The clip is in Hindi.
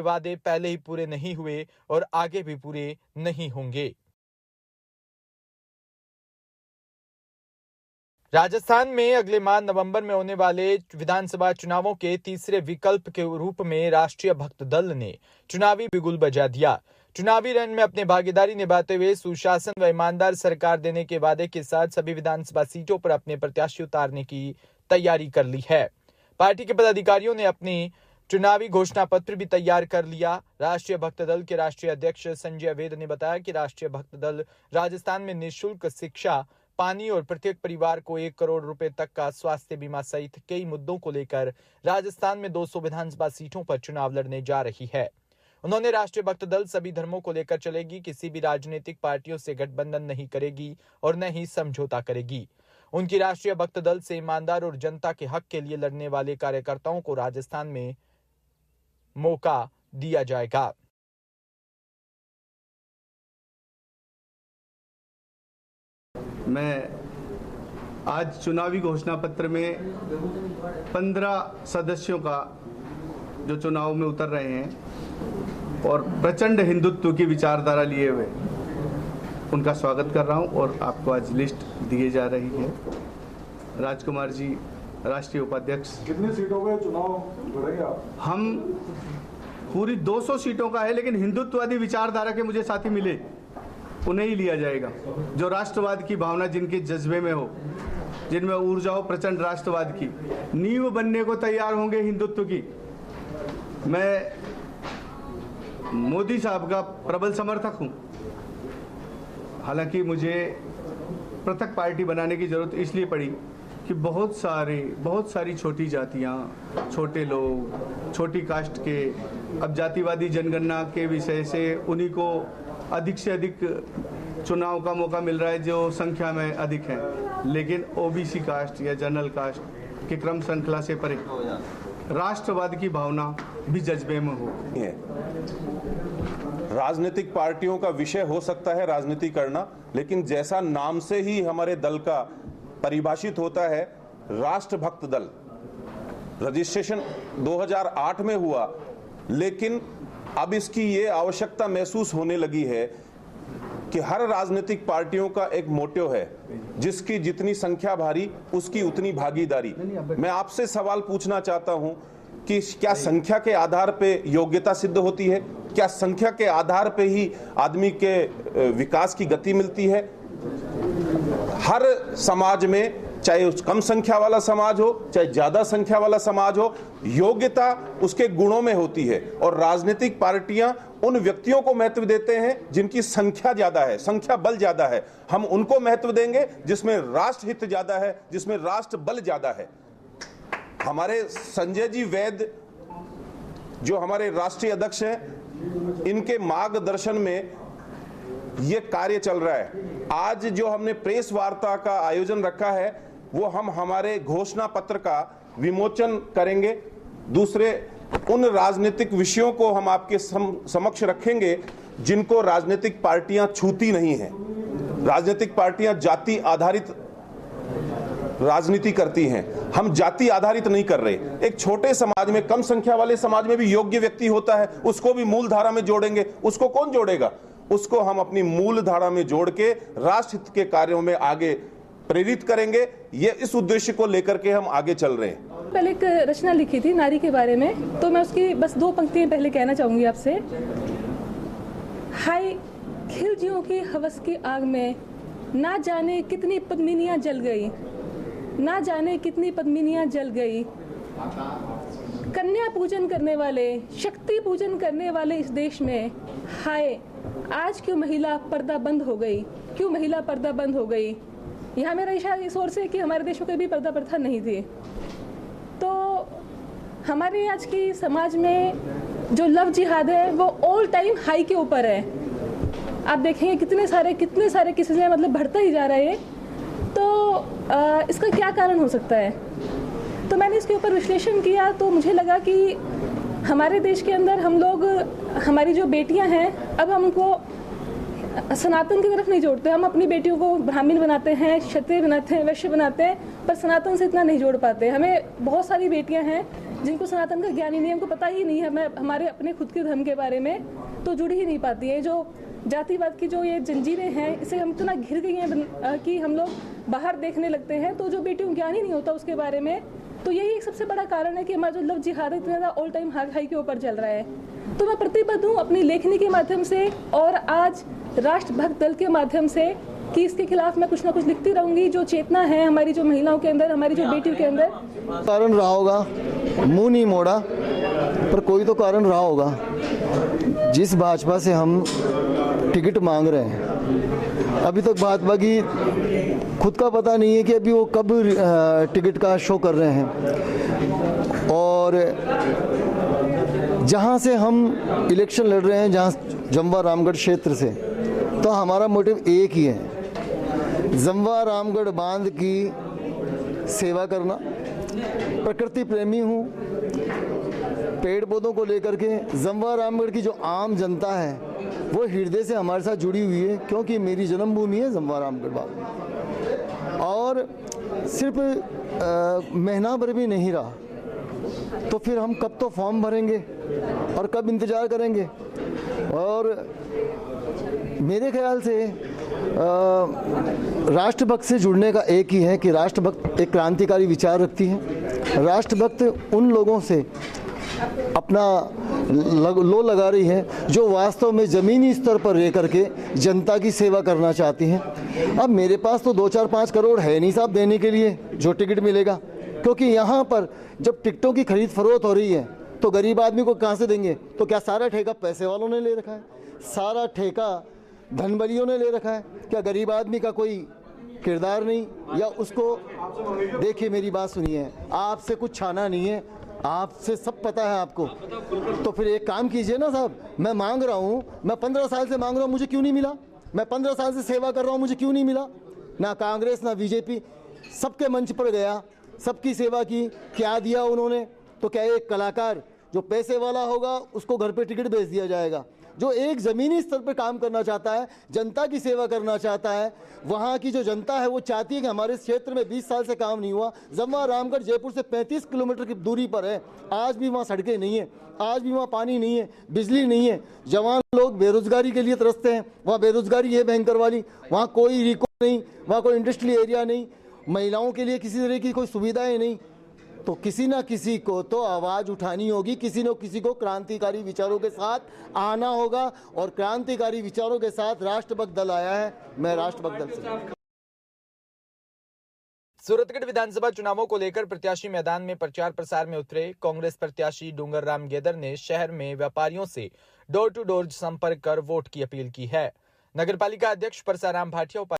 वादे पहले ही पूरे नहीं हुए और आगे भी पूरे नहीं होंगे। राजस्थान में अगले माह नवंबर में होने वाले विधानसभा चुनावों के तीसरे विकल्प के रूप में राष्ट्रीय भक्त दल ने चुनावी बिगुल बजा दिया। चुनावी रण में अपनी भागीदारी निभाते हुए सुशासन व ईमानदार सरकार देने के वादे के साथ सभी विधानसभा सीटों पर अपने प्रत्याशी उतारने की तैयारी कर ली है। पार्टी के पदाधिकारियों ने अपनी चुनावी घोषणा पत्र भी तैयार कर लिया। राष्ट्रीय भक्त दल के राष्ट्रीय अध्यक्ष संजय वेद ने बताया कि राष्ट्रीय भक्त दल राजस्थान में निःशुल्क शिक्षा, पानी और प्रत्येक परिवार को 1 करोड़ रुपए तक का स्वास्थ्य बीमा सहित कई मुद्दों को लेकर राजस्थान में 200 विधानसभा सीटों पर चुनाव लड़ने जा रही है। उन्होंने राष्ट्रीय भक्त दल सभी धर्मों को लेकर चलेगी, किसी भी राजनीतिक पार्टियों से गठबंधन नहीं करेगी और न ही समझौता करेगी। उनकी राष्ट्रीय भक्त दल से ईमानदार और जनता के हक के लिए लड़ने वाले कार्यकर्ताओं को राजस्थान में मौका दिया जाएगा। मैं आज चुनावी घोषणा पत्र में 15 सदस्यों का जो चुनाव में उतर रहे हैं और प्रचंड हिंदुत्व की विचारधारा लिए हुए उनका स्वागत कर रहा हूं और आपको आज लिस्ट दी जा रही है। राजकुमार जी राष्ट्रीय उपाध्यक्ष। कितनी सीटों पे चुनाव लड़ेंगे आप? हम पूरी 200 सीटों का है, लेकिन हिंदुत्ववादी विचारधारा के मुझे साथी मिले उन्हें ही लिया जाएगा, जो राष्ट्रवाद की भावना जिनके जज्बे में हो, जिनमें ऊर्जा हो प्रचंड राष्ट्रवाद की, नींव बनने को तैयार होंगे हिंदुत्व की। मैं मोदी साहब का प्रबल समर्थक हूं। हालांकि मुझे पृथक पार्टी बनाने की जरूरत इसलिए पड़ी कि बहुत सारी छोटी जातियां, छोटे लोग, छोटी कास्ट के, अब जातिवादी जनगणना के विषय से उन्हीं को अधिक से अधिक चुनाव का मौका मिल रहा है जो संख्या में अधिक है, लेकिन ओबीसी कास्ट या जनरल कास्ट के क्रम श्रृंखला से परे राष्ट्रवाद की भावना भी जज्बे में हो। राजनीतिक पार्टियों का विषय हो सकता है राजनीति करना, लेकिन जैसा नाम से ही हमारे दल का परिभाषित होता है राष्ट्रभक्त दल, रजिस्ट्रेशन 2008 में हुआ, लेकिन अब इसकी ये आवश्यकता महसूस होने लगी है कि हर राजनीतिक पार्टियों का एक मोटिव है, जिसकी जितनी संख्या भारी उसकी उतनी भागीदारी। मैं आपसे सवाल पूछना चाहता हूं कि क्या संख्या के आधार पे योग्यता सिद्ध होती है? क्या संख्या के आधार पे ही आदमी के विकास की गति मिलती है? हर समाज में, चाहे उस कम संख्या वाला समाज हो चाहे ज्यादा संख्या वाला समाज हो, योग्यता उसके गुणों में होती है। और राजनीतिक पार्टियां उन व्यक्तियों को महत्व देते हैं जिनकी संख्या ज्यादा है, संख्या बल ज्यादा है। हम उनको महत्व देंगे जिसमें राष्ट्रहित ज्यादा है, जिसमें राष्ट्र बल ज्यादा है। हमारे संजय जी वैद जो हमारे राष्ट्रीय अध्यक्ष हैं, इनके मार्गदर्शन में ये कार्य चल रहा है। आज जो हमने प्रेस वार्ता का आयोजन रखा है वो हम हमारे घोषणा पत्र का विमोचन करेंगे। दूसरे उन राजनीतिक विषयों को हम आपके समक्ष रखेंगे जिनको राजनीतिक पार्टियां छूती नहीं हैं। राजनीतिक पार्टियां जाति आधारित राजनीति करती हैं, हम जाति आधारित नहीं कर रहे। एक छोटे समाज में, कम संख्या वाले समाज में भी योग्य व्यक्ति होता है, उसको भी मूल धारा में जोड़ेंगे। उसको कौन जोड़ेगा? उसको हम अपनी मूल धारा में जोड़ के राष्ट्रहित के कार्यों में आगे प्रेरित करेंगे। ये इस उद्देश्य को लेकर के हम आगे चल रहे हैं। पहले एक रचना लिखी थी नारी के बारे में, तो मैं उसकी बस 2 पंक्तियां पहले कहना चाहूंगी आपसे। हाय खिलजियों की हवस की आग में ना जाने कितनी पद्मिनियां जल गई, ना जाने कितनी पद्मिनियां जल गई। कन्या पूजन करने वाले, शक्ति पूजन करने वाले इस देश में हाय आज क्यों महिला पर्दा बंद हो गई, क्यों महिला पर्दा बंद हो गई। यहाँ मेरा इशारा इस ओर से कि हमारे देश में कभी पर्दा प्रथा नहीं थी। तो हमारे आज की समाज में जो लव जिहाद है वो ऑल टाइम हाई के ऊपर है। आप देखेंगे कितने सारे केसेस मतलब बढ़ता ही जा रहा है। तो इसका क्या कारण हो सकता है? तो मैंने इसके ऊपर विश्लेषण किया तो मुझे लगा कि हमारे देश के अंदर हम लोग, हमारी जो बेटियां हैं, अब हम उनको सनातन की तरफ नहीं जोड़ते। हम अपनी बेटियों को ब्राह्मण बनाते हैं, क्षत्रिय बनाते हैं, वैश्य बनाते हैं, पर सनातन से इतना नहीं जोड़ पाते। हमें बहुत सारी बेटियां हैं जिनको सनातन का ज्ञान ही नहीं है, उनको पता ही नहीं है हमारे अपने खुद के धर्म के बारे में, तो जुड़ ही नहीं पाती है। जो जातिवाद की जो ये जंजीरें हैं, इसे हम इतना घिर गई हैं कि हम लोग बाहर देखने लगते हैं, तो जो बेटियों को ज्ञान ही नहीं होता उसके बारे में, तो यही एक सबसे बड़ा कारण है कि हमारा जो लव जिहाद है इतना ऑल टाइम हाई के ऊपर चल रहा है। तो मैं प्रतिबद्ध हूँ अपनी लेखनी के माध्यम से और आज राष्ट्रभक्त दल के माध्यम से कि इसके खिलाफ मैं कुछ ना कुछ लिखती रहूंगी। जो चेतना है हमारी, जो महिलाओं के अंदर, हमारी जो बेटियों के अंदर, कारण रहा होगा, मुंह नहीं मोड़ा, पर कोई तो कारण रहा होगा। जिस भाजपा से हम टिकट मांग रहे हैं, अभी तक भाजपा की खुद का पता नहीं है कि अभी वो कब टिकट का शो कर रहे हैं। और जहां से हम इलेक्शन लड़ रहे हैं, जहां जमवा रामगढ़ क्षेत्र से, तो हमारा मोटिव एक ही है, जमवा रामगढ़ बांध की सेवा करना। प्रकृति प्रेमी हूँ, पेड़ पौधों को लेकर के जमवा रामगढ़ की जो आम जनता है वो हृदय से हमारे साथ जुड़ी हुई है, क्योंकि मेरी जन्मभूमि है जमवा रामगढ़ बांध। और सिर्फ महीना भर भी नहीं रहा, तो फिर हम कब तो फॉर्म भरेंगे और कब इंतज़ार करेंगे। और मेरे ख्याल से राष्ट्रभक्त से जुड़ने का एक ही है कि राष्ट्रभक्त एक क्रांतिकारी विचार रखती है। राष्ट्रभक्त उन लोगों से अपना लो लगा रही है जो वास्तव में ज़मीनी स्तर पर रह करके जनता की सेवा करना चाहती हैं। अब मेरे पास तो 2-4-5 करोड़ है नहीं साहब देने के लिए जो टिकट मिलेगा, क्योंकि यहाँ पर जब टिकटों की खरीद फरोख्त हो रही है तो गरीब आदमी को कहाँ से देंगे। तो क्या सारा ठेका पैसे वालों ने ले रखा है, सारा ठेका धनबलियों ने ले रखा है? क्या गरीब आदमी का कोई किरदार नहीं? या उसको, देखिए मेरी बात सुनिए, आपसे कुछ छाना नहीं है, आपसे सब पता है आपको। तो फिर एक काम कीजिए ना साहब, मैं मांग रहा हूँ, मैं 15 साल से मांग रहा हूँ, मुझे क्यों नहीं मिला? मैं 15 साल से सेवा कर रहा हूँ, मुझे क्यों नहीं मिला? ना कांग्रेस ना बीजेपी, सबके मंच पर गया, सबकी सेवा की, क्या दिया उन्होंने? तो क्या एक कलाकार जो पैसे वाला होगा उसको घर पे टिकट भेज दिया जाएगा? जो एक ज़मीनी स्तर पर काम करना चाहता है, जनता की सेवा करना चाहता है, वहाँ की जो जनता है वो चाहती है कि हमारे क्षेत्र में 20 साल से काम नहीं हुआ। जमवा रामगढ़ जयपुर से 35 किलोमीटर की दूरी पर है, आज भी वहाँ सड़कें नहीं है, आज भी वहाँ पानी नहीं है, बिजली नहीं है, जवान लोग बेरोजगारी के लिए तरसते हैं, वहाँ बेरोजगारी है भयंकर वाली, वहाँ कोई रिको नहीं, वहाँ कोई इंडस्ट्रियल एरिया नहीं, महिलाओं के लिए किसी तरह की कोई सुविधाएँ नहीं। तो किसी ना किसी को तो आवाज़ उठानी होगी, किसी न किसी को क्रांतिकारी विचारों के साथ आना होगा, और क्रांतिकारी विचारों के साथ राष्ट्रभक्त दल आया है। मैं राष्ट्रभक्त दल से। सूरतगढ़ विधानसभा चुनावों को लेकर प्रत्याशी मैदान में प्रचार प्रसार में उतरे। कांग्रेस प्रत्याशी डूंगर राम गेदर ने शहर में व्यापारियों से डोर टू डोर संपर्क कर वोट की अपील की है। नगरपालिका अध्यक्ष परसाराम भाटिया